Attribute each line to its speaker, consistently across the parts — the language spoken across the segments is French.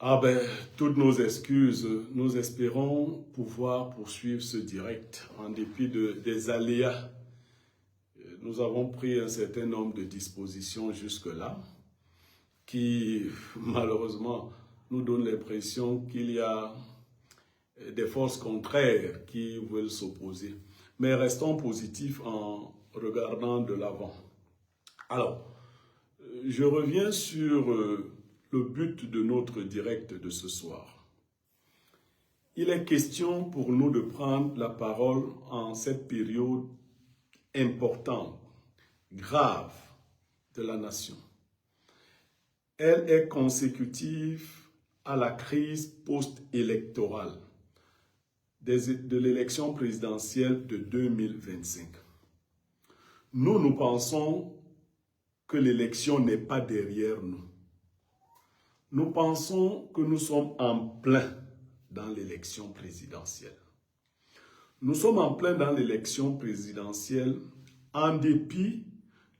Speaker 1: Ah ben, toutes nos excuses, nous espérons pouvoir poursuivre ce direct en dépit des aléas. Nous avons pris un certain nombre de dispositions jusque-là qui, malheureusement, nous donnent l'impression qu'il y a des forces contraires qui veulent s'opposer. Mais restons positifs en regardant de l'avant. Alors, je reviens sur le but de notre direct de ce soir. Il est question pour nous de prendre la parole en cette période importante, grave de la nation. Elle est consécutive à la crise post-électorale de l'élection présidentielle de 2025. Nous pensons que l'élection n'est pas derrière nous. Nous pensons que nous sommes en plein dans l'élection présidentielle. Nous sommes en plein dans l'élection présidentielle en dépit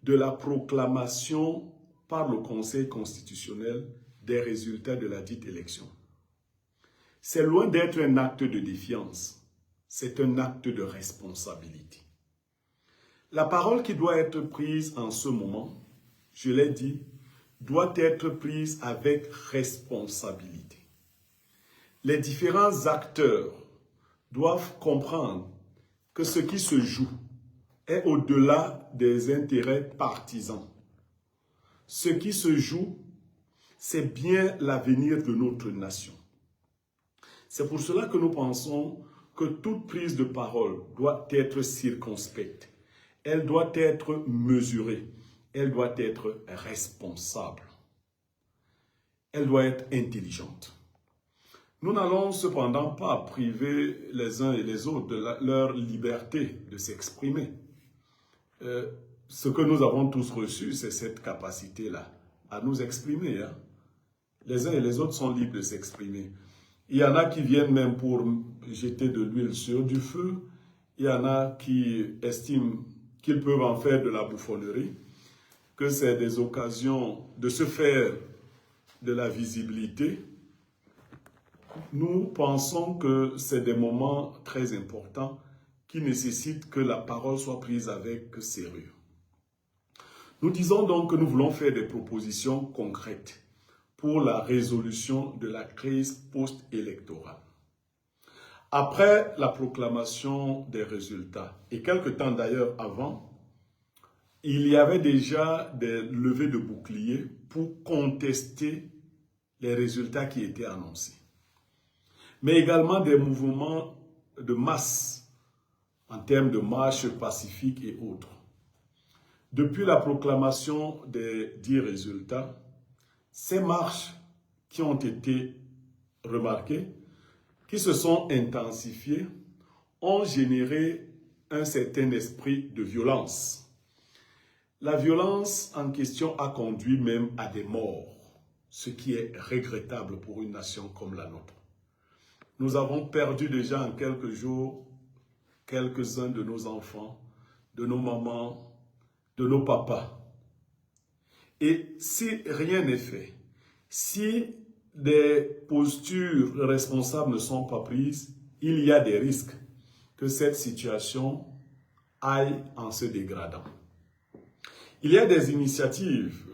Speaker 1: de la proclamation par le Conseil constitutionnel des résultats de la dite élection. C'est loin d'être un acte de défiance, c'est un acte de responsabilité. La parole qui doit être prise en ce moment, je l'ai dit, doit être prise avec responsabilité. Les différents acteurs doivent comprendre que ce qui se joue est au-delà des intérêts partisans. Ce qui se joue, c'est bien l'avenir de notre nation. C'est pour cela que nous pensons que toute prise de parole doit être circonspecte. Elle doit être mesurée. Elle doit être responsable. Elle doit être intelligente. Nous n'allons cependant pas priver les uns et les autres de leur liberté de s'exprimer. Ce que nous avons tous reçu, c'est cette capacité-là à nous exprimer. Les uns et les autres sont libres de s'exprimer. Il y en a qui viennent même pour jeter de l'huile sur du feu. Il y en a qui estiment qu'ils peuvent en faire de la bouffonnerie, que c'est des occasions de se faire de la visibilité. Nous pensons que c'est des moments très importants qui nécessitent que la parole soit prise avec sérieux. Nous disons donc que nous voulons faire des propositions concrètes pour la résolution de la crise post-électorale. Après la proclamation des résultats, et quelque temps d'ailleurs avant, il y avait déjà des levées de boucliers pour contester les résultats qui étaient annoncés. Mais également des mouvements de masse en termes de marches pacifiques et autres. Depuis la proclamation des dits résultats, ces marches qui ont été remarquées, qui se sont intensifiées, ont généré un certain esprit de violence. La violence en question a conduit même à des morts, ce qui est regrettable pour une nation comme la nôtre. Nous avons perdu déjà en quelques jours quelques-uns de nos enfants, de nos mamans, de nos papas. Et si rien n'est fait, si des postures responsables ne sont pas prises, il y a des risques que cette situation aille en se dégradant. Il y a des initiatives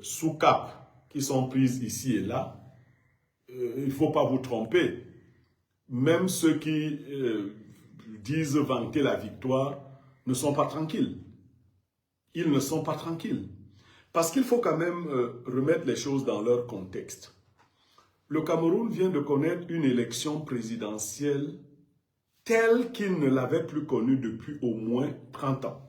Speaker 1: sous cap qui sont prises ici et là. Il ne faut pas vous tromper. Même ceux qui disent vanter la victoire ne sont pas tranquilles. Ils ne sont pas tranquilles. Parce qu'il faut quand même remettre les choses dans leur contexte. Le Cameroun vient de connaître une élection présidentielle telle qu'il ne l'avait plus connue depuis au moins 30 ans.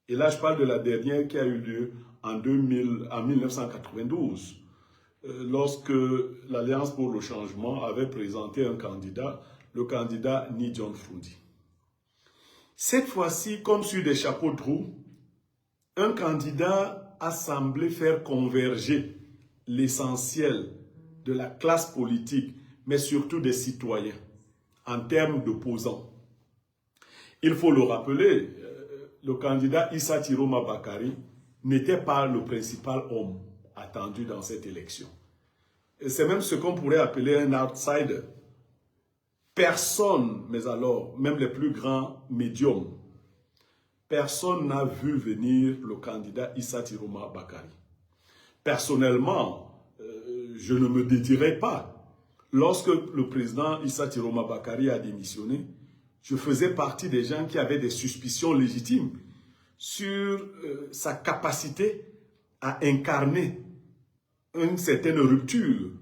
Speaker 1: Et là, je parle de la dernière qui a eu lieu en 1992, lorsque l'Alliance pour le changement avait présenté un candidat, le candidat Ni John Frundi. Cette fois-ci, comme sur des chapeaux de roue, un candidat a semblé faire converger l'essentiel de la classe politique, mais surtout des citoyens, en termes d'opposants. Il faut le rappeler, le candidat Issa Tiroma Bakari n'était pas le principal homme attendu dans cette élection. C'est même ce qu'on pourrait appeler un outsider. Personne, mais alors, même les plus grands médiums, personne n'a vu venir le candidat Issa Tiroma Bakari. Personnellement, je ne me dédirais pas. Lorsque le président Issa Tiroma Bakari a démissionné, je faisais partie des gens qui avaient des suspicions légitimes sur sa capacité à incarner une certaine rupture.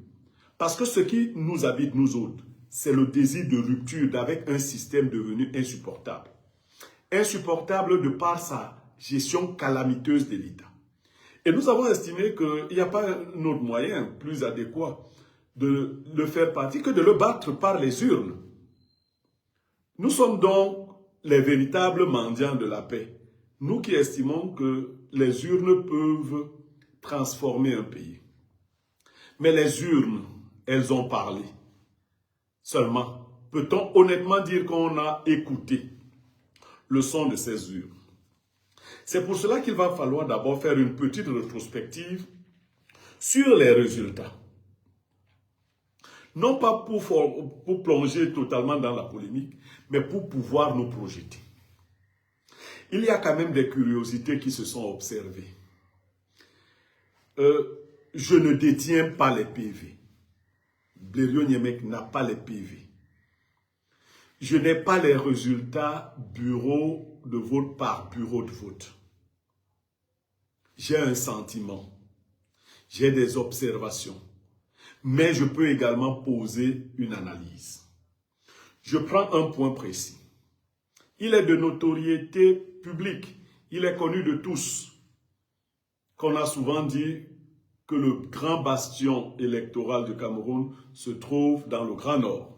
Speaker 1: Parce que ce qui nous habite, nous autres, c'est le désir de rupture avec un système devenu insupportable. Insupportable de par sa gestion calamiteuse de l'État. Et nous avons estimé qu'il n'y a pas un autre moyen plus adéquat de le faire partie que de le battre par les urnes. Nous sommes donc les véritables mendiants de la paix. Nous qui estimons que les urnes peuvent transformer un pays. Mais les urnes, elles ont parlé. Seulement, peut-on honnêtement dire qu'on a écouté le son de ces urnes? C'est pour cela qu'il va falloir d'abord faire une petite rétrospective sur les résultats. Non pas pour plonger totalement dans la polémique, mais pour pouvoir nous projeter. Il y a quand même des curiosités qui se sont observées. Je ne détiens pas les PV. Blériot Niemek n'a pas les PV. Je n'ai pas les résultats bureau de vote par bureau de vote. J'ai un sentiment, j'ai des observations, mais je peux également poser une analyse. Je prends un point précis. Il est de notoriété publique, il est connu de tous, qu'on a souvent dit que le grand bastion électoral du Cameroun se trouve dans le Grand Nord,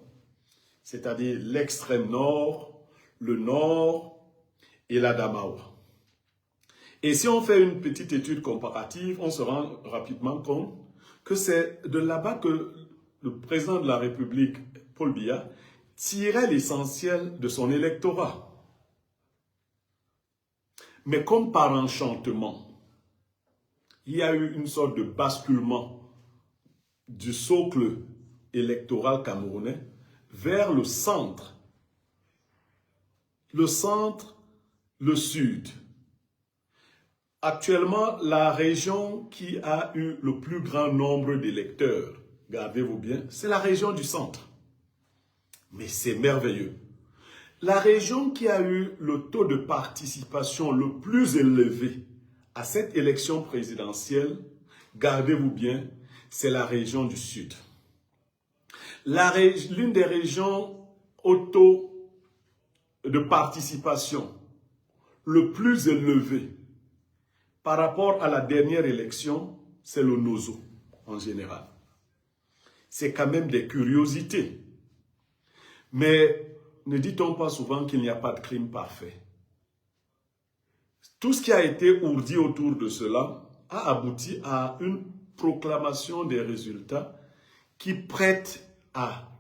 Speaker 1: c'est-à-dire l'extrême nord, le nord et l'Adamawa. Et si on fait une petite étude comparative, on se rend rapidement compte que c'est de là-bas que le président de la République, Paul Biya, tirait l'essentiel de son électorat. Mais comme par enchantement, il y a eu une sorte de basculement du socle électoral camerounais vers le centre. Le centre, le sud. Actuellement, la région qui a eu le plus grand nombre d'électeurs, gardez-vous bien, c'est la région du centre. Mais c'est merveilleux. La région qui a eu le taux de participation le plus élevé à cette élection présidentielle, gardez-vous bien, c'est la région du Sud. L'une des régions au taux de participation le plus élevé par rapport à la dernière élection, c'est le Nozo en général. C'est quand même des curiosités. Mais ne dit-on pas souvent qu'il n'y a pas de crime parfait? Tout ce qui a été ourdi autour de cela a abouti à une proclamation des résultats qui prête à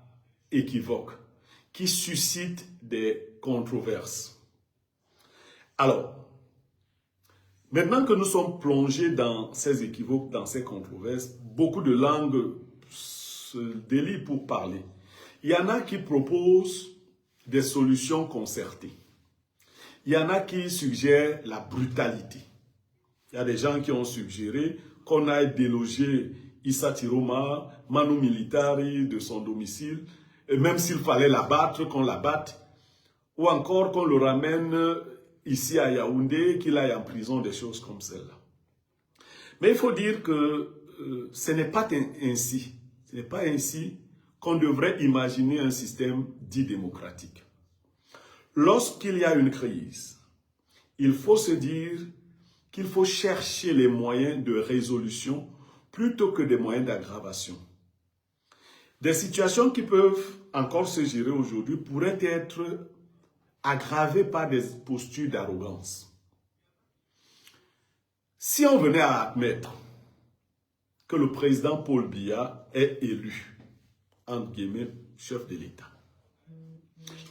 Speaker 1: équivoque, qui suscite des controverses. Alors, maintenant que nous sommes plongés dans ces équivoques, dans ces controverses, beaucoup de langues se délient pour parler. Il y en a qui proposent des solutions concertées. Il y en a qui suggèrent la brutalité. Il y a des gens qui ont suggéré qu'on aille déloger Issa Tiroma, Manu Militari de son domicile, et même s'il fallait l'abattre, qu'on l'abatte, ou encore qu'on le ramène ici à Yaoundé, qu'il aille en prison, des choses comme celle-là. Mais il faut dire que ce n'est pas ainsi. Ce n'est pas ainsi qu'on devrait imaginer un système dit démocratique. Lorsqu'il y a une crise, il faut se dire qu'il faut chercher les moyens de résolution plutôt que des moyens d'aggravation. Des situations qui peuvent encore se gérer aujourd'hui pourraient être aggravées par des postures d'arrogance. Si on venait à admettre que le président Paul Biya est élu, entre guillemets, chef de l'État,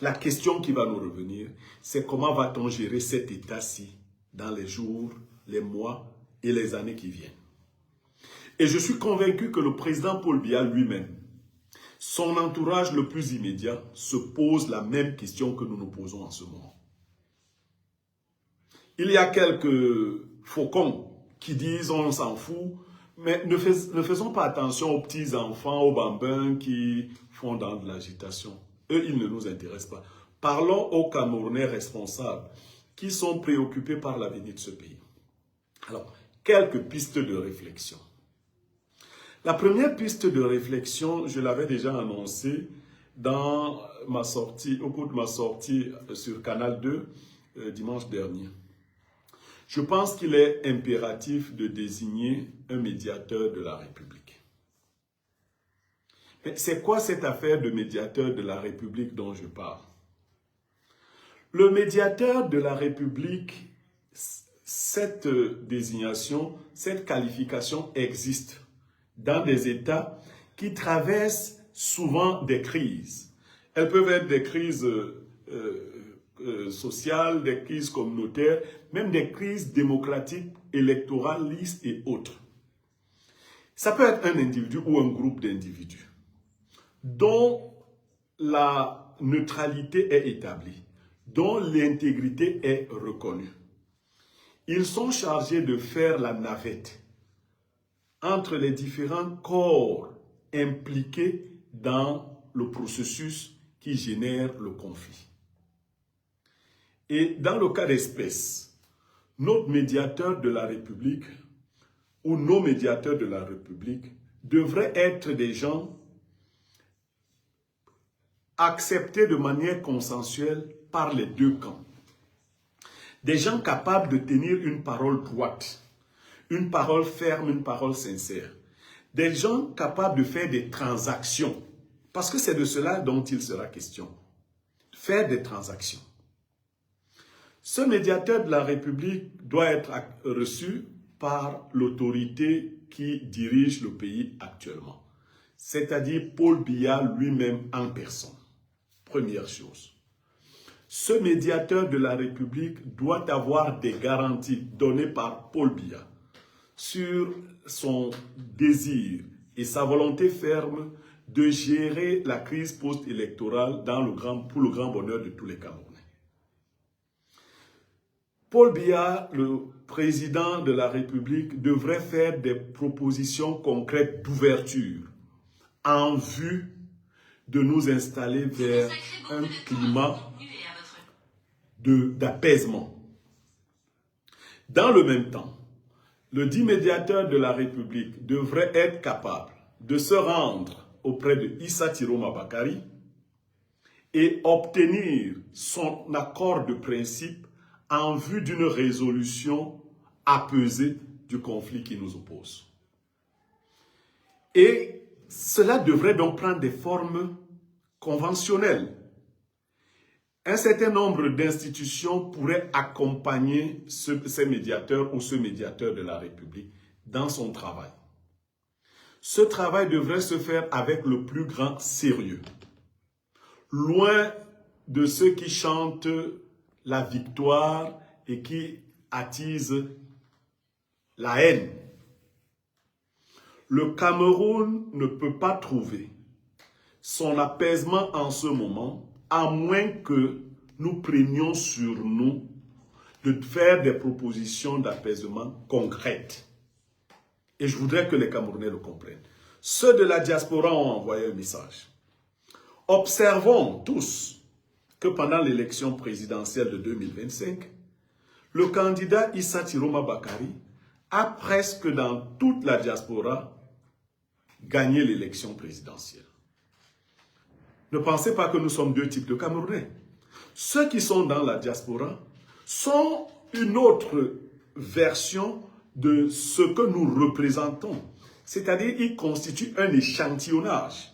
Speaker 1: la question qui va nous revenir, c'est comment va-t-on gérer cet État-ci dans les jours, les mois et les années qui viennent. Et je suis convaincu que le président Paul Biya lui-même, son entourage le plus immédiat, se pose la même question que nous nous posons en ce moment. Il y a quelques faucons qui disent on s'en fout, mais ne faisons pas attention aux petits enfants, aux bambins qui font dans de l'agitation. Eux, ils ne nous intéressent pas. Parlons aux Camerounais responsables qui sont préoccupés par l'avenir de ce pays. Alors, quelques pistes de réflexion. La première piste de réflexion, je l'avais déjà annoncée dans ma sortie, au cours de ma sortie sur Canal 2 dimanche dernier. Je pense qu'il est impératif de désigner un médiateur de la République. Mais c'est quoi cette affaire de médiateur de la République dont je parle? Le médiateur de la République, cette désignation, cette qualification existe dans des États qui traversent souvent des crises. Elles peuvent être des crises sociales, des crises communautaires, même des crises démocratiques, électoralistes et autres. Ça peut être un individu ou un groupe d'individus dont la neutralité est établie, dont l'intégrité est reconnue. Ils sont chargés de faire la navette entre les différents corps impliqués dans le processus qui génère le conflit. Et dans le cas d'espèce, notre médiateur de la République ou nos médiateurs de la République devraient être des gens acceptés de manière consensuelle par les deux camps. Des gens capables de tenir une parole droite, une parole ferme, une parole sincère. Des gens capables de faire des transactions. Parce que c'est de cela dont il sera question. Faire des transactions. Ce médiateur de la République doit être reçu par l'autorité qui dirige le pays actuellement. C'est-à-dire Paul Biya lui-même en personne. Première chose. Ce médiateur de la République doit avoir des garanties données par Paul Biya sur son désir et sa volonté ferme de gérer la crise post-électorale pour le grand bonheur de tous les Camerounais. Paul Biya, le président de la République, devrait faire des propositions concrètes d'ouverture en vue de nous installer vers un climat d'apaisement. Dans le même temps, le dit médiateur de la République devrait être capable de se rendre auprès de Issa Tiroma Bakary et obtenir son accord de principe en vue d'une résolution apaisée du conflit qui nous oppose. Et cela devrait donc prendre des formes conventionnelles. Un certain nombre d'institutions pourraient accompagner ces médiateurs ou ce médiateur de la République dans son travail. Ce travail devrait se faire avec le plus grand sérieux. Loin de ceux qui chantent la victoire et qui attisent la haine. Le Cameroun ne peut pas trouver son apaisement en ce moment à moins que nous prenions sur nous de faire des propositions d'apaisement concrètes. Et je voudrais que les Camerounais le comprennent. Ceux de la diaspora ont envoyé un message. Observons tous que pendant l'élection présidentielle de 2025, le candidat Issa Tiroma Bakary a presque dans toute la diaspora gagné l'élection présidentielle. Ne pensez pas que nous sommes deux types de Camerounais. Ceux qui sont dans la diaspora sont une autre version de ce que nous représentons. C'est-à-dire qu'ils constituent un échantillonnage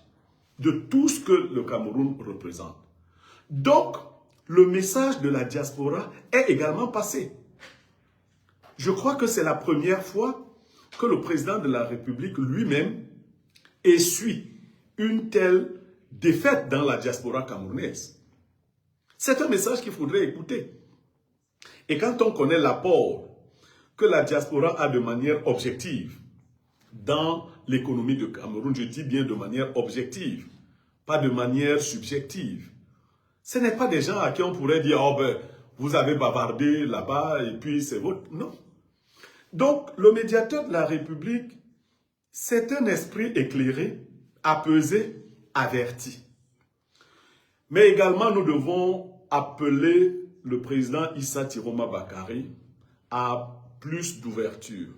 Speaker 1: de tout ce que le Cameroun représente. Donc, le message de la diaspora est également passé. Je crois que c'est la première fois que le président de la République lui-même essuie une telle défaite dans la diaspora camerounaise. C'est un message qu'il faudrait écouter. Et quand on connaît l'apport que la diaspora a de manière objective dans l'économie du Cameroun, je dis bien de manière objective, pas de manière subjective. Ce n'est pas des gens à qui on pourrait dire « Oh ben, vous avez bavardé là-bas et puis c'est votre... » Non. Donc, le médiateur de la République, c'est un esprit éclairé, apaisé, averti. Mais également, nous devons appeler le président Issa Tiroma Bakary à plus d'ouverture,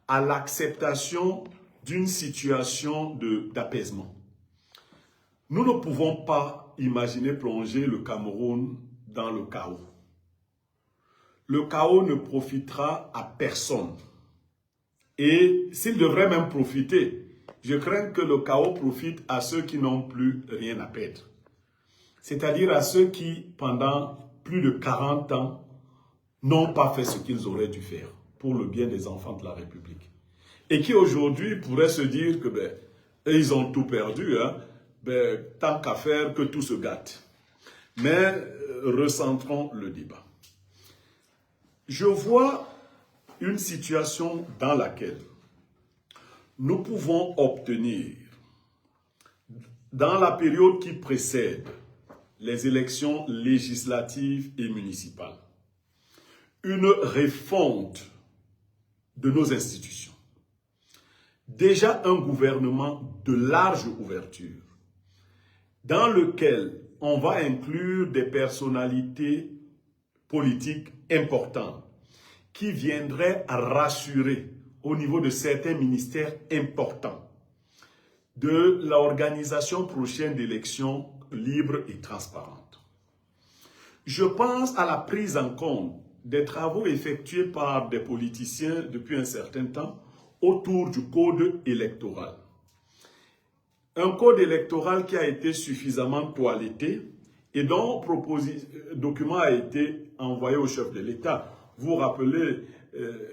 Speaker 1: à l'acceptation d'une situation d'apaisement. Nous ne pouvons pas imaginer plonger le Cameroun dans le chaos. Le chaos ne profitera à personne. Et s'il devrait même profiter, je crains que le chaos profite à ceux qui n'ont plus rien à perdre. C'est-à-dire à ceux qui, pendant plus de 40 ans, n'ont pas fait ce qu'ils auraient dû faire pour le bien des enfants de la République. Et qui aujourd'hui pourraient se dire que ils ont tout perdu, hein, tant qu'à faire que tout se gâte. Mais recentrons le débat. Je vois une situation dans laquelle nous pouvons obtenir, dans la période qui précède les élections législatives et municipales, une refonte de nos institutions. Déjà un gouvernement de large ouverture, dans lequel on va inclure des personnalités politiques importantes qui viendraient rassurer au niveau de certains ministères importants de l'organisation prochaine d'élections libres et transparentes. Je pense à la prise en compte des travaux effectués par des politiciens depuis un certain temps autour du code électoral. Un code électoral qui a été suffisamment toiletté et dont document a été envoyé au chef de l'État. Vous vous rappelez,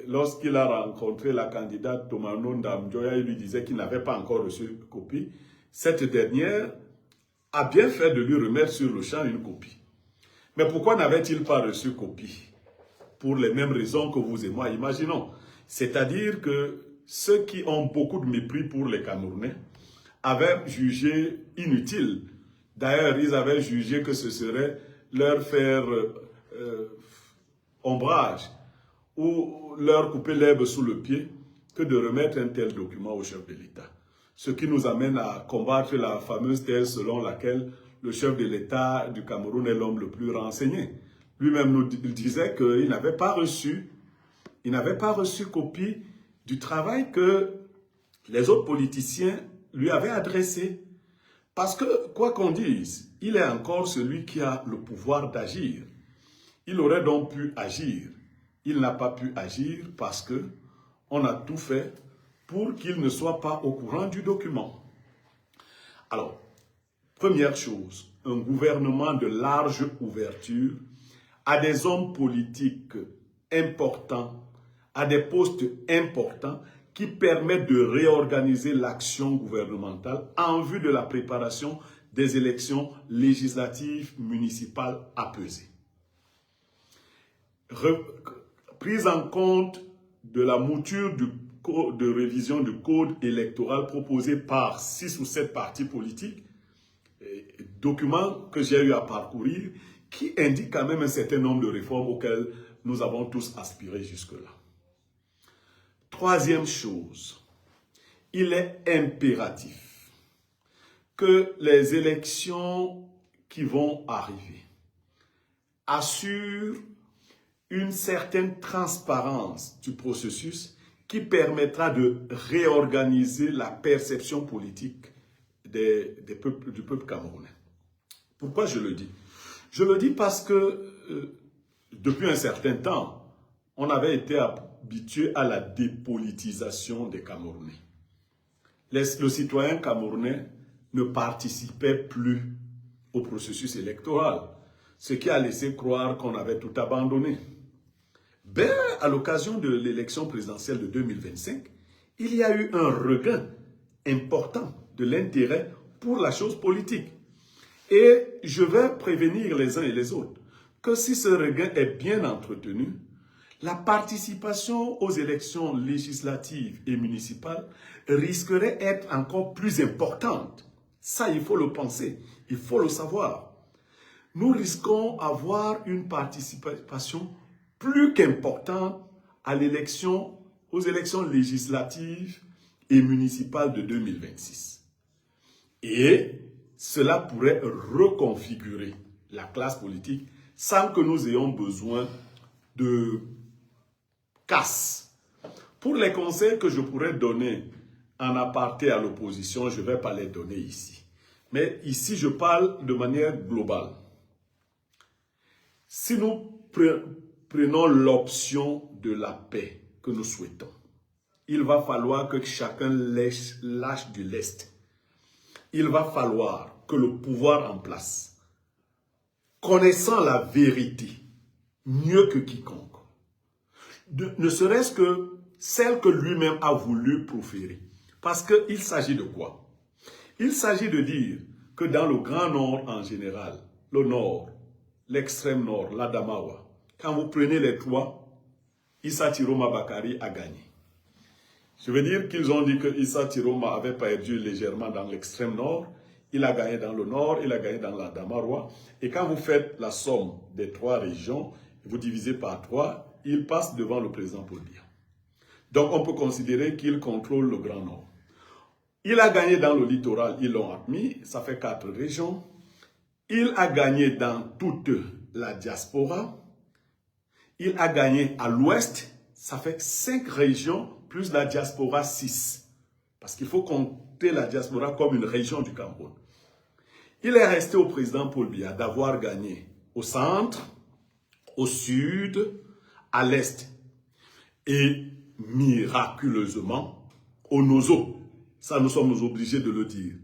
Speaker 1: lorsqu'il a rencontré la candidate Tomano Ndamjoya, il lui disait qu'il n'avait pas encore reçu copie. Cette dernière a bien fait de lui remettre sur le champ une copie. Mais pourquoi n'avait-il pas reçu copie? Pour les mêmes raisons que vous et moi imaginons. C'est-à-dire que ceux qui ont beaucoup de mépris pour les Camerounais avaient jugé inutile. D'ailleurs, ils avaient jugé que ce serait leur faire ombrage ou leur couper l'herbe sous le pied que de remettre un tel document au chef de l'État. Ce qui nous amène à combattre la fameuse thèse selon laquelle le chef de l'État du Cameroun est l'homme le plus renseigné. Lui-même nous disait qu'il n'avait pas reçu copie du travail que les autres politiciens lui avaient adressé. Parce que, quoi qu'on dise, il est encore celui qui a le pouvoir d'agir. Il aurait donc pu agir. Il n'a pas pu agir parce qu'on a tout fait pour qu'il ne soit pas au courant du document. Alors, première chose, un gouvernement de large ouverture à des hommes politiques importants, à des postes importants qui permettent de réorganiser l'action gouvernementale en vue de la préparation des élections législatives municipales apaisées. Prise en compte de la mouture de révision du code électoral proposé par 6 ou 7 partis politiques, document que j'ai eu à parcourir, qui indique quand même un certain nombre de réformes auxquelles nous avons tous aspiré jusque-là. Troisième chose, il est impératif que les élections qui vont arriver assurent une certaine transparence du processus qui permettra de réorganiser la perception politique du peuple camerounais. Pourquoi je le dis? Je le dis parce que depuis un certain temps, on avait été habitué à la dépolitisation des Camerounais. Le citoyen camerounais ne participait plus au processus électoral, ce qui a laissé croire qu'on avait tout abandonné. À l'occasion de l'élection présidentielle de 2025, il y a eu un regain important de l'intérêt pour la chose politique. Et je vais prévenir les uns et les autres que si ce regain est bien entretenu, La participation aux élections législatives et municipales risquerait d'être encore plus importante. Ça, il faut le penser, il faut le savoir. Nous risquons d'avoir une participation plus qu'importante aux élections législatives et municipales de 2026. Et cela pourrait reconfigurer la classe politique sans que nous ayons besoin de casse. Pour les conseils que je pourrais donner en aparté à l'opposition, je ne vais pas les donner ici. Mais ici, je parle de manière globale. Si nous prenons l'option de la paix que nous souhaitons, il va falloir que chacun lâche du lest. Il va falloir que le pouvoir en place, connaissant la vérité mieux que quiconque, ne serait-ce que celle que lui-même a voulu proférer. Parce qu'il s'agit de quoi? Il s'agit de dire que dans le Grand Nord en général, le Nord, l'extrême Nord, l'Adamawa, quand vous prenez les trois, Issa Tiroma Bakari a gagné. Je veux dire qu'ils ont dit que Issa Tiroma avait perdu légèrement dans l'extrême Nord, il a gagné dans le Nord, il a gagné dans l'Adamawa. Et quand vous faites la somme des trois régions, vous divisez par 3, il passe devant le président Paul Biya. Donc on peut considérer qu'il contrôle le Grand Nord. Il a gagné dans le littoral, ils l'ont admis, ça fait 4 régions. Il a gagné dans toute la diaspora. Il a gagné à l'ouest, ça fait 5 régions, plus la diaspora 6. Parce qu'il faut compter la diaspora comme une région du Cameroun. Il est resté au président Paul Biya d'avoir gagné au centre, au sud, à l'est. Et miraculeusement, au Nozo. Ça, nous sommes obligés de le dire.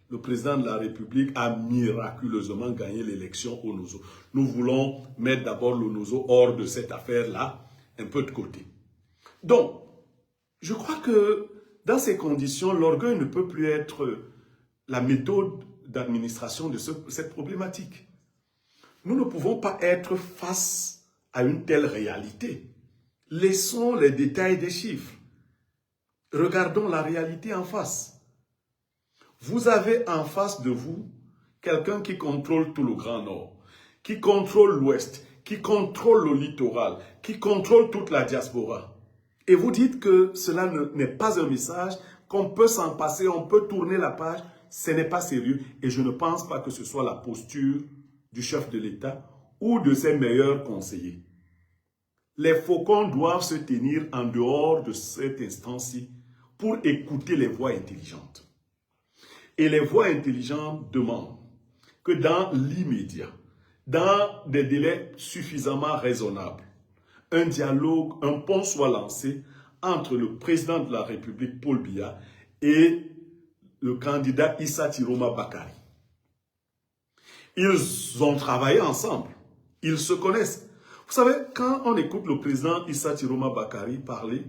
Speaker 1: Le président de la République a miraculeusement gagné l'élection au Nozo. Nous voulons mettre d'abord le Nozo hors de cette affaire-là, un peu de côté. Donc, je crois que dans ces conditions, l'orgueil ne peut plus être la méthode d'administration de cette problématique. Nous ne pouvons pas être face à une telle réalité. Laissons les détails des chiffres. Regardons la réalité en face. Vous avez en face de vous quelqu'un qui contrôle tout le Grand Nord, qui contrôle l'Ouest, qui contrôle le littoral, qui contrôle toute la diaspora. Et vous dites que cela n'est pas un message, qu'on peut s'en passer, on peut tourner la page. Ce n'est pas sérieux et je ne pense pas que ce soit la posture du chef de l'État ou de ses meilleurs conseillers. Les faucons doivent se tenir en dehors de cette instance-ci pour écouter les voix intelligentes. Et les voix intelligentes demandent que dans l'immédiat, dans des délais suffisamment raisonnables, un dialogue, un pont soit lancé entre le président de la République, Paul Biya, et le candidat Issa Tiroma Bakari. Ils ont travaillé ensemble, ils se connaissent. Vous savez, quand on écoute le président Issa Tiroma Bakari parler,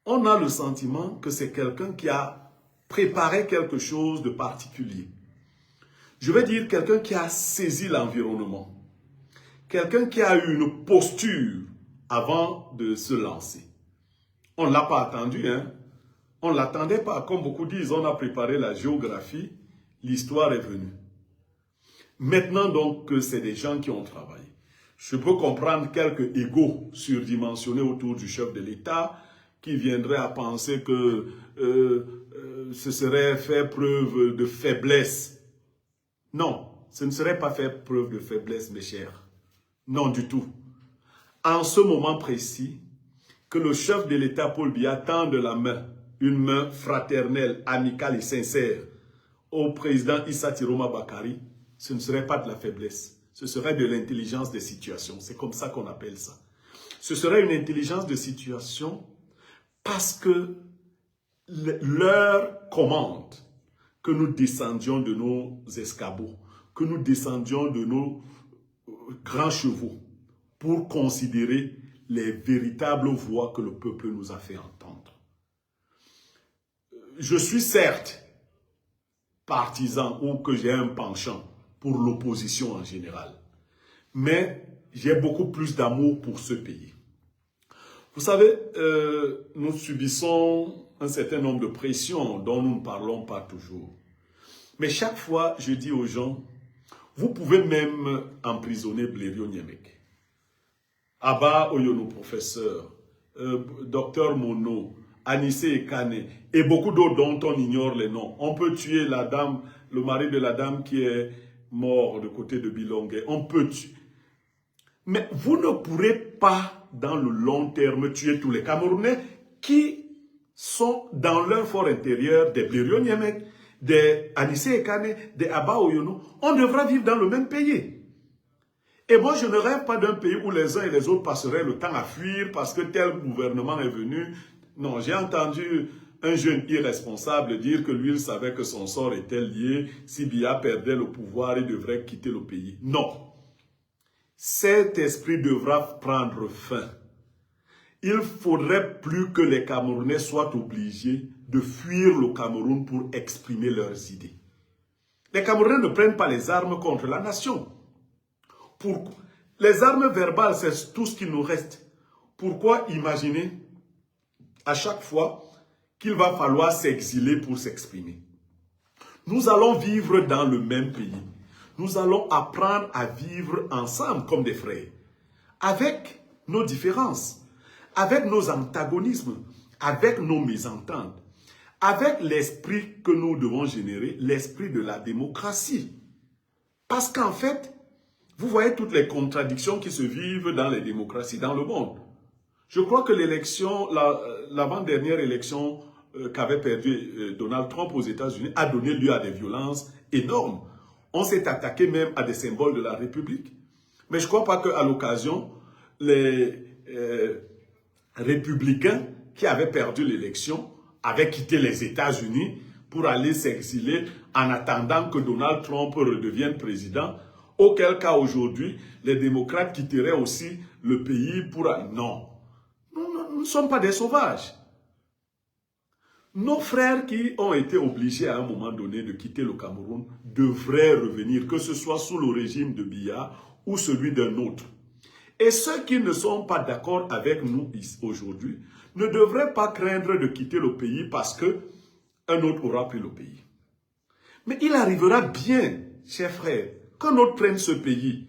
Speaker 1: on a le sentiment que c'est quelqu'un qui a préparé quelque chose de particulier. Je vais dire quelqu'un qui a saisi l'environnement. Quelqu'un qui a eu une posture avant de se lancer. On ne l'a pas attendu, hein? On ne l'attendait pas. Comme beaucoup disent, on a préparé la géographie, l'histoire est venue. Maintenant donc que c'est des gens qui ont travaillé. Je peux comprendre quelques égos surdimensionnés autour du chef de l'État qui viendraient à penser que ce serait faire preuve de faiblesse. Non, ce ne serait pas faire preuve de faiblesse, mes chers. Non, du tout. En ce moment précis, que le chef de l'État, Paul Biya, tende la main, une main fraternelle, amicale et sincère, au président Issa Tiroma Bakari, ce ne serait pas de la faiblesse. Ce serait de l'intelligence des situations. C'est comme ça qu'on appelle ça. Ce serait une intelligence de situation parce que leur commande que nous descendions de nos escabeaux, que nous descendions de nos grands chevaux pour considérer les véritables voix que le peuple nous a fait entendre. Je suis certes partisan ou que j'ai un penchant pour l'opposition en général, mais j'ai beaucoup plus d'amour pour ce pays. Vous savez, nous subissons un certain nombre de pressions dont nous ne parlons pas toujours. Mais chaque fois, je dis aux gens, vous pouvez même emprisonner Blériot Niémec, Abba Oyono, professeur, docteur Mono, Anissé Ekane, et beaucoup d'autres dont on ignore les noms. On peut tuer la dame, le mari de la dame qui est mort de côté de Bilongué. On peut tuer. Mais vous ne pourrez pas, dans le long terme, tuer tous les Camerounais qui sont dans leur fort intérieur des Blériot Niémec, des Anissé Ekane, des Abba Oyono. On devra vivre dans le même pays. Et moi, je ne rêve pas d'un pays où les uns et les autres passeraient le temps à fuir parce que tel gouvernement est venu. Non, j'ai entendu un jeune irresponsable dire que lui, il savait que son sort était lié. Si Biya perdait le pouvoir, il devrait quitter le pays. Non. Cet esprit devra prendre fin. Il ne faudrait plus que les Camerounais soient obligés de fuir le Cameroun pour exprimer leurs idées. Les Camerounais ne prennent pas les armes contre la nation. Pourquoi? Les armes verbales, c'est tout ce qui nous reste. Pourquoi imaginer à chaque fois qu'il va falloir s'exiler pour s'exprimer? Nous allons vivre dans le même pays. Nous allons apprendre à vivre ensemble comme des frères, avec nos différences, avec nos antagonismes, avec nos mésententes, avec l'esprit que nous devons générer, l'esprit de la démocratie. Parce qu'en fait, vous voyez toutes les contradictions qui se vivent dans les démocraties dans le monde. Je crois que l'élection, l'avant-dernière élection qu'avait perdu Donald Trump aux États-Unis a donné lieu à des violences énormes. On s'est attaqué même à des symboles de la République. Mais je ne crois pas qu'à l'occasion, les républicains qui avaient perdu l'élection avaient quitté les États-Unis pour aller s'exiler en attendant que Donald Trump redevienne président. Auquel cas aujourd'hui, les démocrates quitteraient aussi le pays pour... Non, nous ne sommes pas des sauvages. Nos frères qui ont été obligés à un moment donné de quitter le Cameroun devraient revenir, que ce soit sous le régime de Biya ou celui d'un autre. Et ceux qui ne sont pas d'accord avec nous aujourd'hui ne devraient pas craindre de quitter le pays parce qu'un autre aura pris le pays. Mais il arrivera bien, chers frères, qu'un autre prenne ce pays.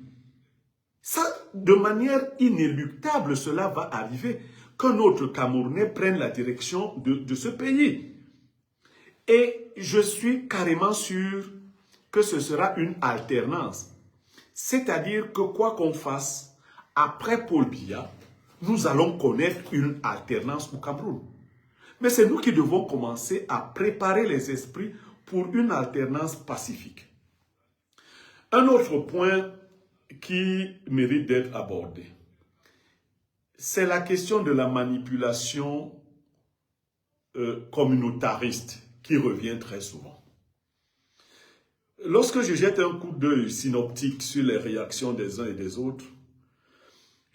Speaker 1: Ça, de manière inéluctable, cela va arriver. Qu'un autre Camerounais prenne la direction de ce pays. Et je suis carrément sûr que ce sera une alternance. C'est-à-dire que quoi qu'on fasse, après Paul Biya, nous allons connaître une alternance au Cameroun. Mais c'est nous qui devons commencer à préparer les esprits pour une alternance pacifique. Un autre point qui mérite d'être abordé, c'est la question de la manipulation communautariste qui revient très souvent. Lorsque je jette un coup d'œil synoptique sur les réactions des uns et des autres,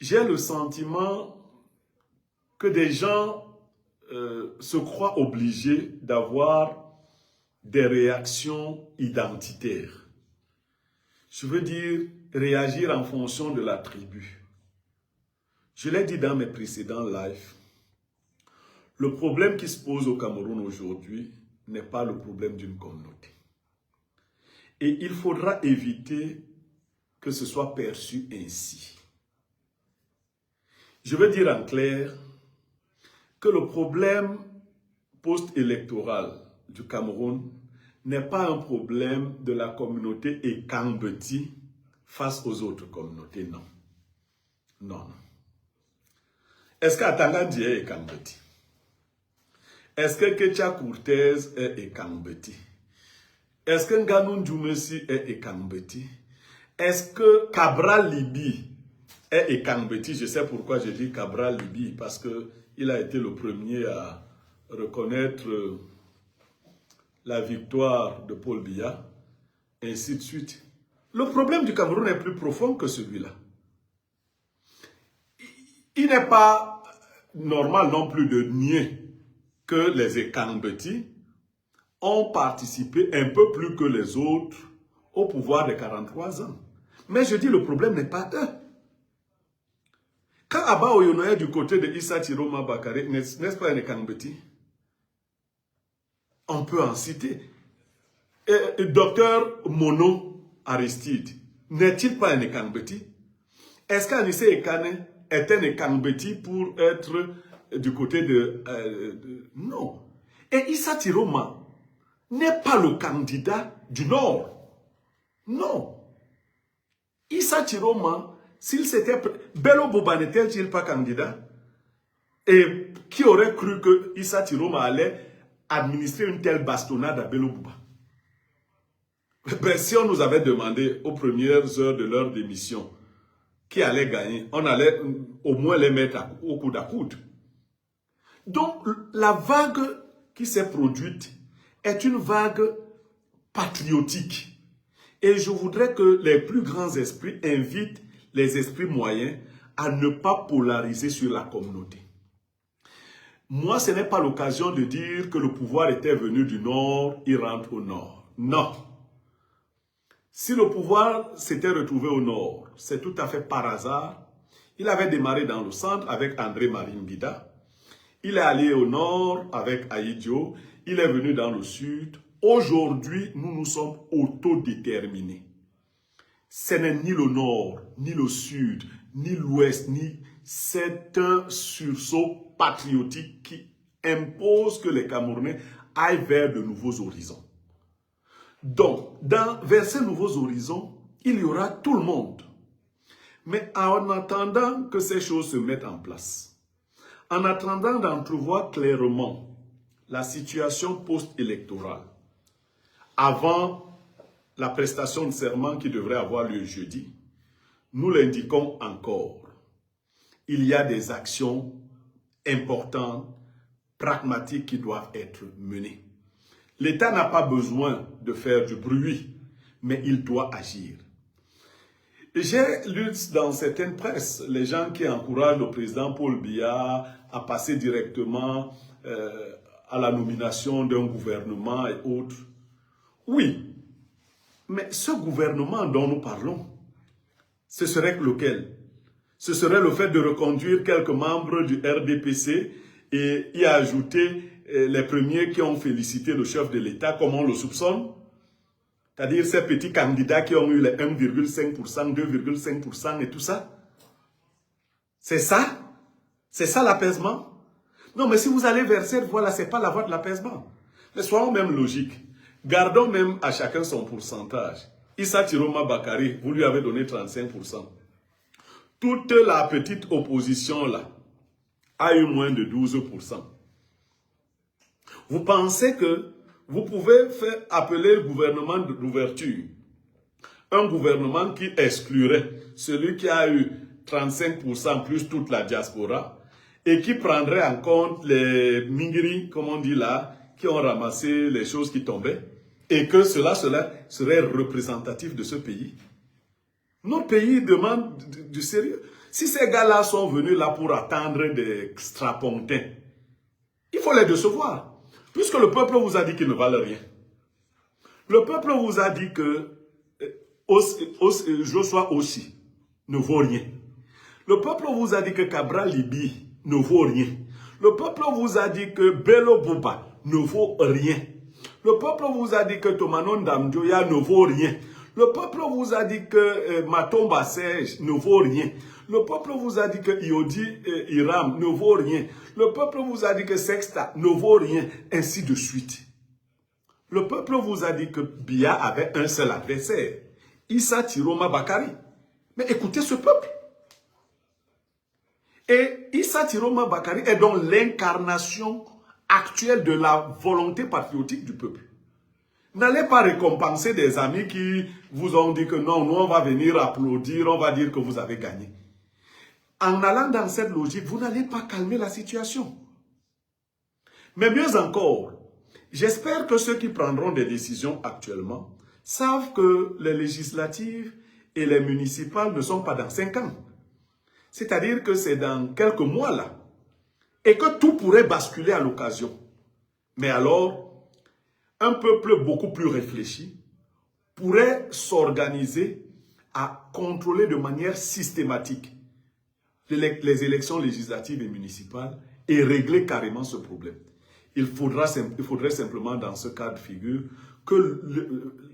Speaker 1: j'ai le sentiment que des gens se croient obligés d'avoir des réactions identitaires. Je veux dire, réagir en fonction de la tribu. Je l'ai dit dans mes précédents lives, le problème qui se pose au Cameroun aujourd'hui n'est pas le problème d'une communauté. Et il faudra éviter que ce soit perçu ainsi. Je veux dire en clair que le problème post-électoral du Cameroun n'est pas un problème de la communauté Ekambeti face aux autres communautés, non. Non, non. Est-ce qu'Atangandi est Ekambeti? Est-ce que Ketia Courtez est Ekambeti? Est-ce que Nganou Djoumesi est Ekambeti? Est-ce que Cabral Libi est Ekambeti? Je sais pourquoi je dis Cabral Libi, parce qu'il a été le premier à reconnaître la victoire de Paul Biya, et ainsi de suite. Le problème du Cameroun est plus profond que celui-là. Il n'est pas normal non plus de nier que les Ekambeti ont participé un peu plus que les autres au pouvoir de 43 ans. Mais je dis, le problème n'est pas eux. Quand Abba Oyonoye du côté de Issa Tiroma Bakari, n'est-ce pas un Kangbeti? On peut en citer. Docteur Mono Aristide, n'est-il pas un Kangbeti? Est-ce qu'Anissé Ekane est un Kangbeti pour être du côté non. Et Issa Tiroma n'est pas le candidat du Nord. Non. Issa Tiroma, s'il s'était... Bello Boba n'était-il pas candidat? Et qui aurait cru que Issa Tiroma allait administrer une telle bastonnade à Bello Boba? Ben, si on nous avait demandé aux premières heures de leur démission qui allait gagner, on allait au moins les mettre au coude à coude. Donc, la vague qui s'est produite est une vague patriotique. Et je voudrais que les plus grands esprits invitent les esprits moyens à ne pas polariser sur la communauté. Moi, ce n'est pas l'occasion de dire que le pouvoir était venu du Nord, il rentre au Nord. Non. Si le pouvoir s'était retrouvé au Nord, c'est tout à fait par hasard. Il avait démarré dans le centre avec André Marimbida. Il est allé au Nord avec Aïdio. Il est venu dans le Sud. Aujourd'hui, nous sommes autodéterminés. Ce n'est ni le Nord, ni le Sud, ni l'Ouest, ni... C'est un sursaut patriotique qui impose que les Camerounais aillent vers de nouveaux horizons. Donc, vers ces nouveaux horizons, il y aura tout le monde. Mais en attendant que ces choses se mettent en place, en attendant d'entrevoir clairement la situation post-électorale, avant la prestation de serment qui devrait avoir lieu jeudi, nous l'indiquons encore. Il y a des actions importantes, pragmatiques qui doivent être menées. L'État n'a pas besoin de faire du bruit, mais il doit agir. J'ai lu dans certaines presses les gens qui encouragent le président Paul Biya à passer directement à la nomination d'un gouvernement et autres. Oui, mais ce gouvernement dont nous parlons, ce serait lequel? Ce serait le fait de reconduire quelques membres du RDPC et y ajouter les premiers qui ont félicité le chef de l'État, comme on le soupçonne. C'est-à-dire ces petits candidats qui ont eu les 1,5%, 2,5% et tout ça. C'est ça? C'est ça l'apaisement? Non, mais si vous allez vers cette voie-là, ce n'est pas la voie de l'apaisement. Mais soyons même logiques. Gardons même à chacun son pourcentage. Issa Tiroma Bakari, vous lui avez donné 35%. Toute la petite opposition là a eu moins de 12%. Vous pensez que vous pouvez faire appeler le gouvernement d'ouverture, un gouvernement qui exclurait celui qui a eu 35% plus toute la diaspora et qui prendrait en compte les mingiri, comme on dit là, qui ont ramassé les choses qui tombaient et que cela serait représentatif de ce pays. Notre pays demande du sérieux. Si ces gars-là sont venus là pour attendre des strapontins, il faut les décevoir. Puisque le peuple vous a dit qu'ils ne valent rien. Le peuple vous a dit que Joshua aussi ne vaut rien. Le peuple vous a dit que Cabral Libi ne vaut rien. Le peuple vous a dit que Bello Boba ne vaut rien. Le peuple vous a dit que Tomanon Damdioya ne vaut rien. Le peuple vous a dit que Matomba Serge ne vaut rien. Le peuple vous a dit que Iodi Iram ne vaut rien. Le peuple vous a dit que Sexta ne vaut rien, ainsi de suite. Le peuple vous a dit que Biya avait un seul adversaire, Issa Tiroma Bakari. Mais écoutez ce peuple. Et Issa Tiroma Bakari est donc l'incarnation actuelle de la volonté patriotique du peuple. N'allez pas récompenser des amis qui vous ont dit que non, nous on va venir applaudir, on va dire que vous avez gagné. En allant dans cette logique, vous n'allez pas calmer la situation. Mais mieux encore, j'espère que ceux qui prendront des décisions actuellement savent que les législatives et les municipales ne sont pas dans 5 ans. C'est-à-dire que c'est dans quelques mois là. Et que tout pourrait basculer à l'occasion. Mais alors, un peuple beaucoup plus réfléchi pourrait s'organiser à contrôler de manière systématique les élections législatives et municipales et régler carrément ce problème. Il faudrait simplement, dans ce cas de figure, que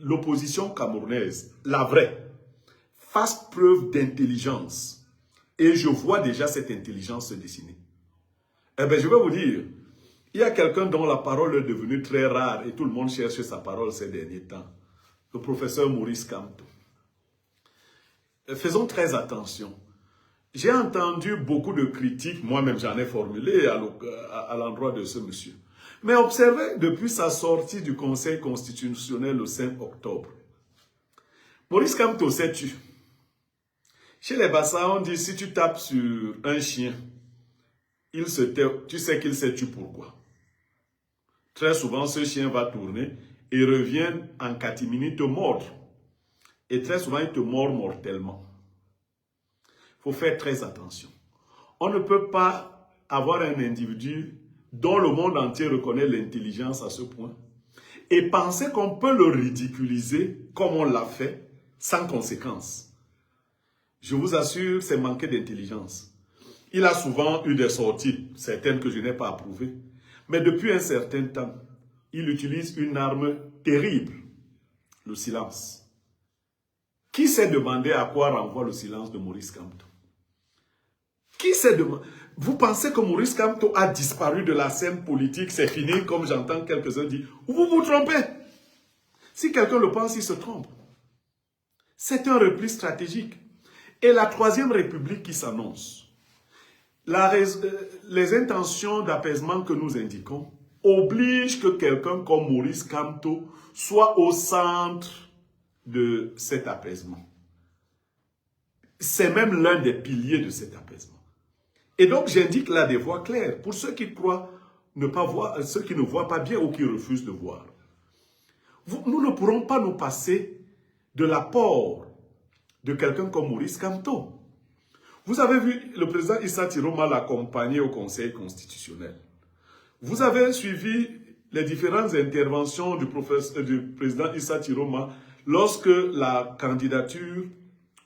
Speaker 1: l'opposition camerounaise, la vraie, fasse preuve d'intelligence. Et je vois déjà cette intelligence se dessiner. Eh bien, je vais vous dire, il y a quelqu'un dont la parole est devenue très rare et tout le monde cherche sa parole ces derniers temps. Le professeur Maurice Kamto. Faisons très attention. J'ai entendu beaucoup de critiques, moi-même j'en ai formulé à l'endroit de ce monsieur. Mais observez depuis sa sortie du Conseil constitutionnel le 5 octobre. Maurice Kamto s'est tué. Chez les Bassa, on dit si tu tapes sur un chien, il se tait, tu sais qu'il s'est tué pourquoi. Très souvent, ce chien va tourner et revient en catimini te mordre. Et très souvent, il te mord mortellement. Il faut faire très attention. On ne peut pas avoir un individu dont le monde entier reconnaît l'intelligence à ce point et penser qu'on peut le ridiculiser comme on l'a fait sans conséquence. Je vous assure, c'est manquer d'intelligence. Il a souvent eu des sorties, certaines que je n'ai pas approuvées, mais depuis un certain temps, il utilise une arme terrible, le silence. Qui s'est demandé à quoi renvoie le silence de Maurice Kamto? Qui s'est demandé? Vous pensez que Maurice Kamto a disparu de la scène politique, c'est fini, comme j'entends quelques-uns dire, ou vous vous trompez? Si quelqu'un le pense, il se trompe. C'est un repli stratégique. Et la Troisième République qui s'annonce, les intentions d'apaisement que nous indiquons obligent que quelqu'un comme Maurice Kamto soit au centre de cet apaisement. C'est même l'un des piliers de cet apaisement. Et donc j'indique là des voies claires pour ceux qui croient ne pas voir, ceux qui ne voient pas bien ou qui refusent de voir. Nous ne pourrons pas nous passer de l'apport de quelqu'un comme Maurice Kamto. Vous avez vu le président Issa Tiroma l'accompagner au Conseil constitutionnel. Vous avez suivi les différentes interventions du président Issa Tiroma lorsque la candidature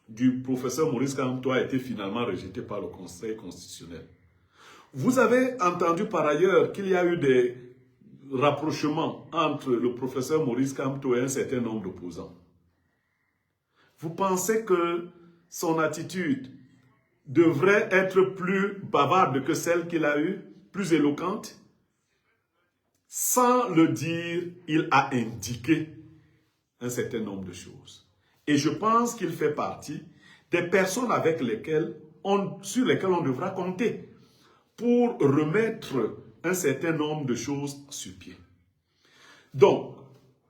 Speaker 1: du professeur Maurice Kamto a été finalement rejetée par le Conseil constitutionnel. Vous avez entendu par ailleurs qu'il y a eu des rapprochements entre le professeur Maurice Kamto et un certain nombre d'opposants. Vous pensez que son attitude devrait être plus bavarde que celle qu'il a eue, plus éloquente? Sans le dire, il a indiqué un certain nombre de choses. Et je pense qu'il fait partie des personnes avec lesquelles sur lesquelles on devra compter pour remettre un certain nombre de choses sur pied. Donc,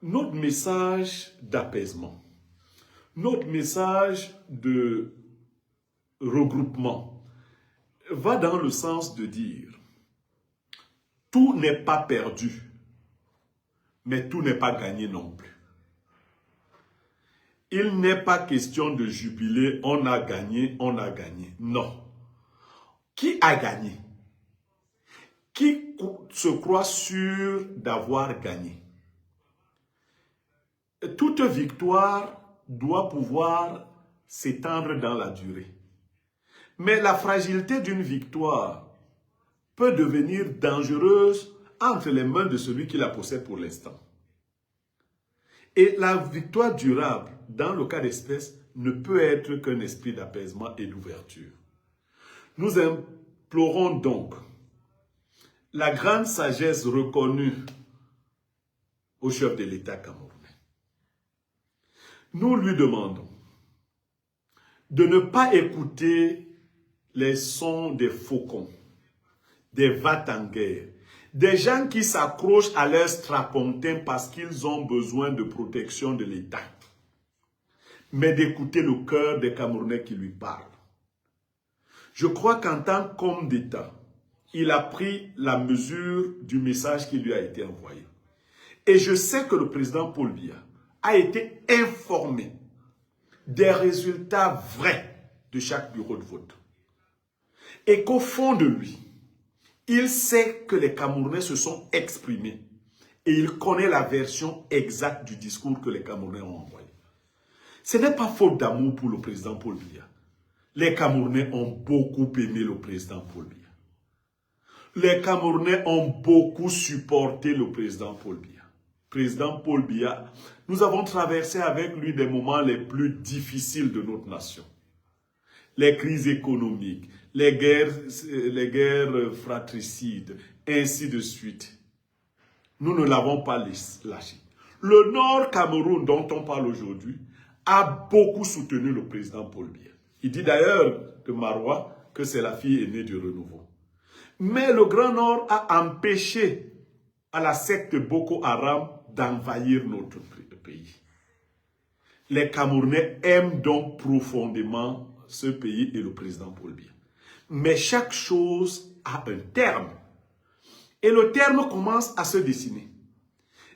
Speaker 1: notre message d'apaisement, notre message de regroupement va dans le sens de dire tout n'est pas perdu, mais tout n'est pas gagné non plus. Il n'est pas question de jubiler, on a gagné, on a gagné. Non. Qui a gagné? Qui se croit sûr d'avoir gagné? Toute victoire doit pouvoir s'étendre dans la durée. Mais la fragilité d'une victoire peut devenir dangereuse entre les mains de celui qui la possède pour l'instant. Et la victoire durable, dans le cas d'espèce, ne peut être qu'un esprit d'apaisement et d'ouverture. Nous implorons donc la grande sagesse reconnue au chef de l'État camerounais. Nous lui demandons de ne pas écouter les sons des faucons, des va-t-en-guerre, des gens qui s'accrochent à leur strapontin parce qu'ils ont besoin de protection de l'État, mais d'écouter le cœur des Camerounais qui lui parlent. Je crois qu'en tant qu'homme d'État, il a pris la mesure du message qui lui a été envoyé. Et je sais que le président Paul Biya a été informé des résultats vrais de chaque bureau de vote. Et qu'au fond de lui, il sait que les Camerounais se sont exprimés et il connaît la version exacte du discours que les Camerounais ont envoyé. Ce n'est pas faute d'amour pour le président Paul Biya. Les Camerounais ont beaucoup aimé le président Paul Biya. Les Camerounais ont beaucoup supporté le président Paul Biya. Président Paul Biya, nous avons traversé avec lui des moments les plus difficiles de notre nation. Les crises économiques, les guerres fratricides, ainsi de suite. Nous ne l'avons pas lâché. Le Nord Cameroun, dont on parle aujourd'hui, a beaucoup soutenu le président Paul Biya. Il dit d'ailleurs de Marois que c'est la fille aînée du renouveau. Mais le Grand Nord a empêché à la secte Boko Haram d'envahir notre pays. Les Camerounais aiment donc profondément ce pays et le président Paul Biya. Mais chaque chose a un terme. Et le terme commence à se dessiner.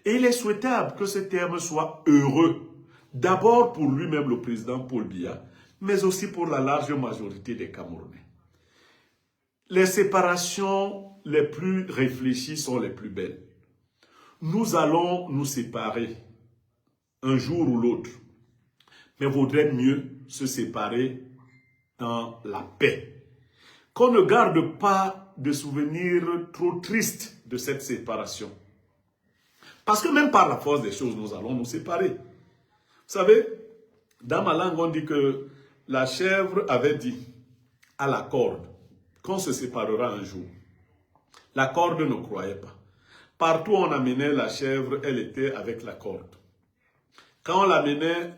Speaker 1: Et il est souhaitable que ce terme soit heureux. D'abord pour lui-même, le président Paul Biya, mais aussi pour la large majorité des Camerounais. Les séparations les plus réfléchies sont les plus belles. Nous allons nous séparer un jour ou l'autre, mais vaudrait mieux se séparer dans la paix. Qu'on ne garde pas de souvenirs trop tristes de cette séparation. Parce que même par la force des choses, nous allons nous séparer. Vous savez, dans ma langue, on dit que la chèvre avait dit à la corde qu'on se séparera un jour. La corde ne croyait pas. Partout où on amenait la chèvre, elle était avec la corde. Quand on l'amenait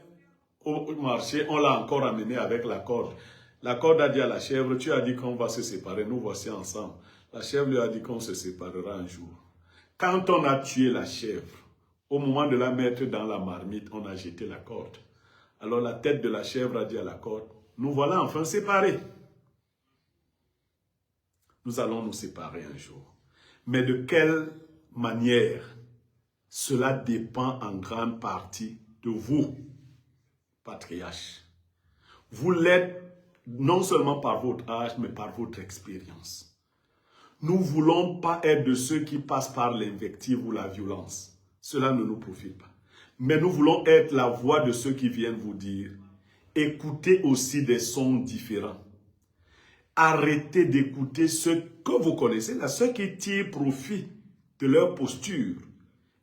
Speaker 1: au marché, on l'a encore amenée avec la corde. La corde a dit à la chèvre, tu as dit qu'on va se séparer, nous voici ensemble. La chèvre lui a dit qu'on se séparera un jour. Quand on a tué la chèvre, au moment de la mettre dans la marmite, on a jeté la corde. Alors la tête de la chèvre a dit à la corde, nous voilà enfin séparés. Nous allons nous séparer un jour. Mais de quelle manière? Cela dépend en grande partie de vous, patriarches. Vous l'êtes non seulement par votre âge, mais par votre expérience. Nous ne voulons pas être de ceux qui passent par l'invective ou la violence. Cela ne nous profite pas. Mais nous voulons être la voix de ceux qui viennent vous dire, écoutez aussi des sons différents. Arrêtez d'écouter ceux que vous connaissez, là, ceux qui tirent profit de leur posture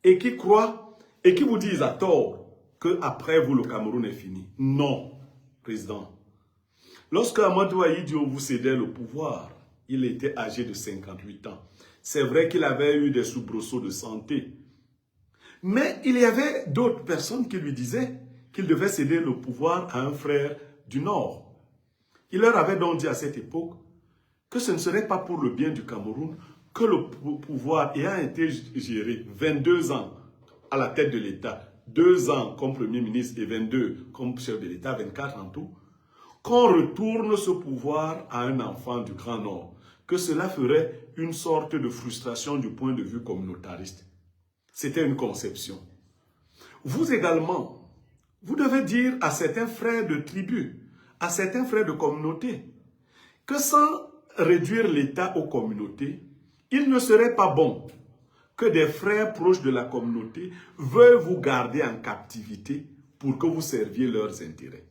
Speaker 1: et qui croient et qui vous disent à tort qu'après vous, le Cameroun est fini. Non, président. Lorsque Amadou Ahidjo vous cédait le pouvoir, il était âgé de 58 ans. C'est vrai qu'il avait eu des soubresauts de santé. Mais il y avait d'autres personnes qui lui disaient qu'il devait céder le pouvoir à un frère du Nord. Il leur avait donc dit à cette époque que ce ne serait pas pour le bien du Cameroun que le pouvoir ayant été géré 22 ans à la tête de l'État, 2 ans comme Premier ministre et 22 comme chef de l'État, 24 en tout, qu'on retourne ce pouvoir à un enfant du Grand Nord, que cela ferait une sorte de frustration du point de vue communautariste. C'était une conception. Vous également, vous devez dire à certains frères de tribus, à certains frères de communauté, que sans réduire l'État aux communautés, il ne serait pas bon que des frères proches de la communauté veuillent vous garder en captivité pour que vous serviez leurs intérêts.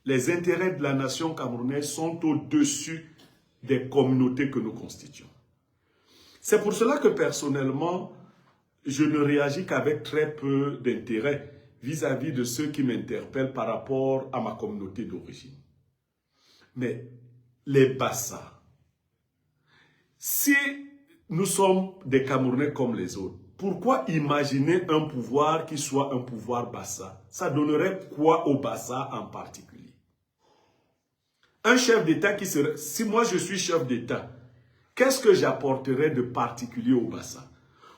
Speaker 1: Les intérêts de la nation camerounaise sont au-dessus des communautés que nous constituons. C'est pour cela que personnellement, je ne réagis qu'avec très peu d'intérêt vis-à-vis de ceux qui m'interpellent par rapport à ma communauté d'origine. Mais les Bassa, si nous sommes des Camerounais comme les autres, pourquoi imaginer un pouvoir qui soit un pouvoir Bassa? Ça donnerait quoi au Bassa en particulier? Un chef d'État qui serait... Si moi je suis chef d'État, qu'est-ce que j'apporterais de particulier au Bassa?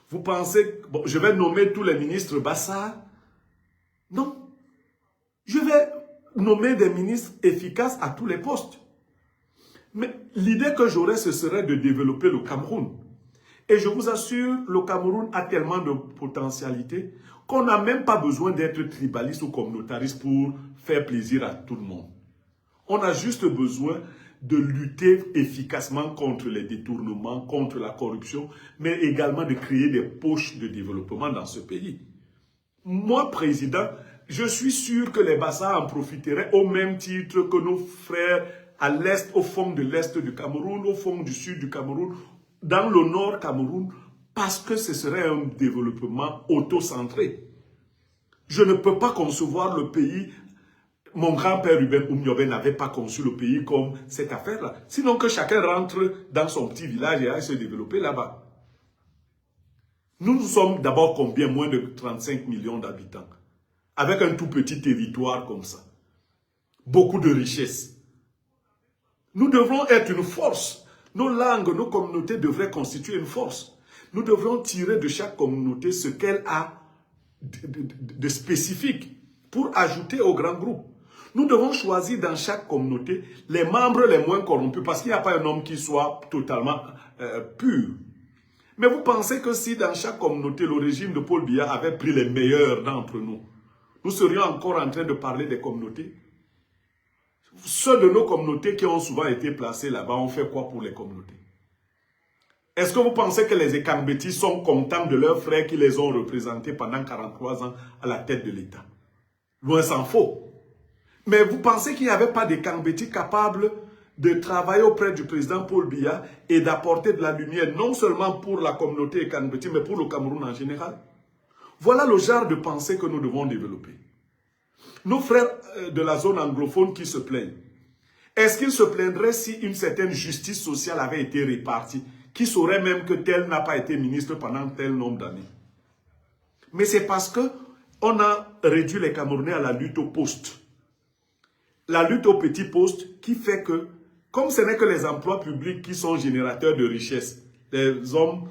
Speaker 1: Vous pensez, bon, je vais nommer tous les ministres Bassa? Non. Je vais nommer des ministres efficaces à tous les postes. Mais l'idée que j'aurais, ce serait de développer le Cameroun. Et je vous assure, le Cameroun a tellement de potentialité qu'on n'a même pas besoin d'être tribaliste ou communautariste pour faire plaisir à tout le monde. On a juste besoin de lutter efficacement contre les détournements, contre la corruption, mais également de créer des poches de développement dans ce pays. Moi, président, je suis sûr que les Bassa en profiteraient au même titre que nos frères à l'est, au fond de l'est du Cameroun, au fond du sud du Cameroun, dans le nord Cameroun, parce que ce serait un développement auto-centré. Je ne peux pas concevoir le pays. Mon grand-père Ruben Oumniobé n'avait pas conçu le pays comme cette affaire-là. Sinon que chacun rentre dans son petit village et aille se développer là-bas. Nous sommes d'abord combien? Moins de 35 millions d'habitants. Avec un tout petit territoire comme ça. Beaucoup de richesses. Nous devrons être une force. Nos langues, nos communautés devraient constituer une force. Nous devrons tirer de chaque communauté ce qu'elle a de spécifique pour ajouter au grand groupe. Nous devons choisir dans chaque communauté les membres les moins corrompus parce qu'il n'y a pas un homme qui soit totalement pur. Mais vous pensez que si dans chaque communauté, le régime de Paul Biya avait pris les meilleurs d'entre nous, nous serions encore en train de parler des communautés? Ceux de nos communautés qui ont souvent été placés là-bas ont fait quoi pour les communautés? Est-ce que vous pensez que les Ekambeti sont contents de leurs frères qui les ont représentés pendant 43 ans à la tête de l'État? Loin s'en faut. Mais vous pensez qu'il n'y avait pas d'Ekambeti capables de travailler auprès du président Paul Biya et d'apporter de la lumière, non seulement pour la communauté Ekambeti, mais pour le Cameroun en général? Voilà le genre de pensée que nous devons développer. Nos frères de la zone anglophone qui se plaignent, est-ce qu'ils se plaindraient si une certaine justice sociale avait été répartie, qui saurait même que tel n'a pas été ministre pendant tel nombre d'années? Mais c'est parce qu'on a réduit les Camerounais à la lutte au poste. La lutte au petit poste qui fait que, comme ce n'est que les emplois publics qui sont générateurs de richesse, les hommes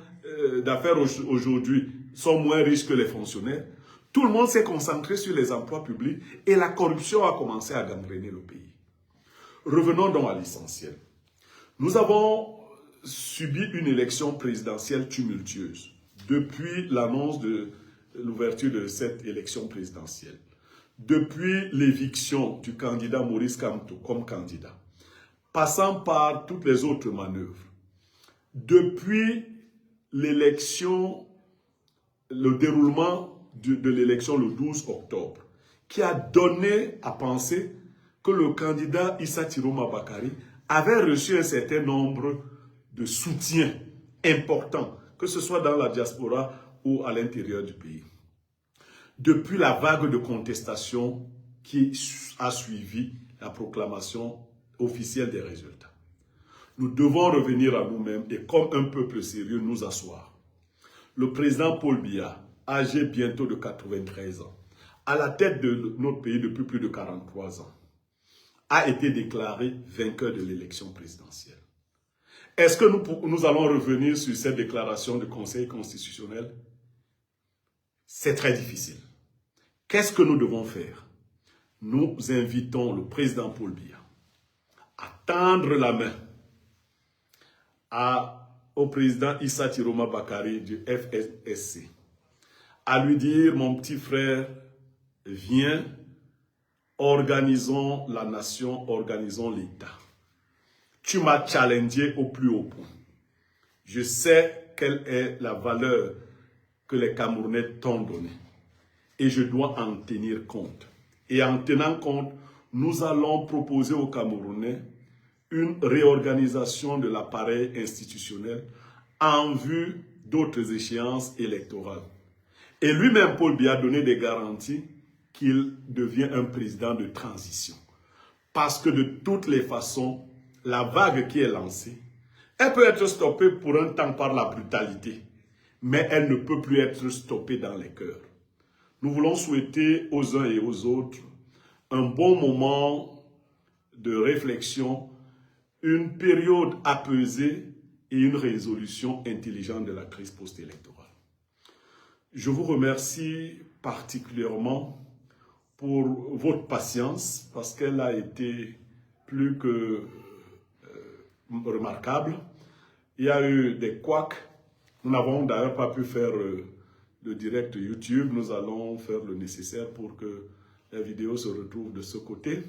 Speaker 1: d'affaires aujourd'hui sont moins riches que les fonctionnaires, tout le monde s'est concentré sur les emplois publics et la corruption a commencé à gangréner le pays. Revenons donc à l'essentiel. Nous avons subi une élection présidentielle tumultueuse depuis l'annonce de l'ouverture de cette élection présidentielle. Depuis l'éviction du candidat Maurice Kamto comme candidat, passant par toutes les autres manœuvres, depuis l'élection, le déroulement de l'élection le 12 octobre, qui a donné à penser que le candidat Issa Tiroma Bakari avait reçu un certain nombre de soutiens importants, que ce soit dans la diaspora ou à l'intérieur du pays. Depuis la vague de contestation qui a suivi la proclamation officielle des résultats, nous devons revenir à nous-mêmes et comme un peuple sérieux nous asseoir. Le président Paul Biya, âgé bientôt de 93 ans, à la tête de notre pays depuis plus de 43 ans, a été déclaré vainqueur de l'élection présidentielle. Est-ce que nous allons revenir sur cette déclaration du Conseil constitutionnel? C'est très difficile. Qu'est-ce que nous devons faire? Nous invitons le président Paul Biya à tendre la main au président Issa Tiroma Bakari du FSC, à lui dire, mon petit frère, viens, organisons la nation, organisons l'État. Tu m'as challengé au plus haut point. Je sais quelle est la valeur que les Camerounais t'ont donnée. Et je dois en tenir compte. Et en tenant compte, nous allons proposer aux Camerounais une réorganisation de l'appareil institutionnel en vue d'autres échéances électorales. Et lui-même, Paul Biya, a donné des garanties qu'il devient un président de transition. Parce que de toutes les façons, la vague qui est lancée, elle peut être stoppée pour un temps par la brutalité, mais elle ne peut plus être stoppée dans les cœurs. Nous voulons souhaiter aux uns et aux autres un bon moment de réflexion, une période apaisée et une résolution intelligente de la crise post-électorale. Je vous remercie particulièrement pour votre patience parce qu'elle a été plus que remarquable. Il y a eu des couacs. Nous n'avons d'ailleurs pas pu faire le direct YouTube. Nous allons faire le nécessaire pour que la vidéo se retrouve de ce côté.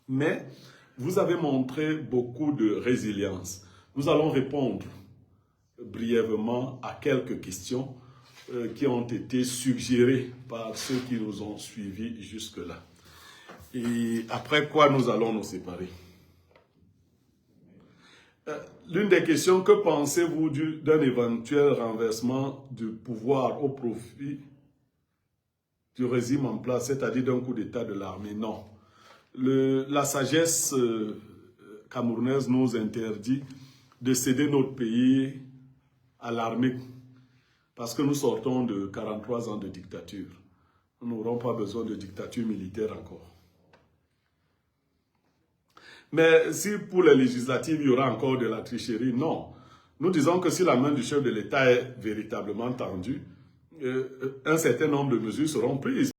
Speaker 1: Mais vous avez montré beaucoup de résilience. Nous allons répondre brièvement à quelques questions qui ont été suggérées par ceux qui nous ont suivis jusque-là. Et après quoi nous allons nous séparer. L'une des questions, que pensez-vous d'un éventuel renversement du pouvoir au profit du régime en place, c'est-à-dire d'un coup d'État de l'armée? Non. La sagesse camerounaise nous interdit de céder notre pays à l'armée parce que nous sortons de 43 ans de dictature. Nous n'aurons pas besoin de dictature militaire encore. Mais si pour les législatives, il y aura encore de la tricherie, non. Nous disons que si la main du chef de l'État est véritablement tendue, un certain nombre de mesures seront prises.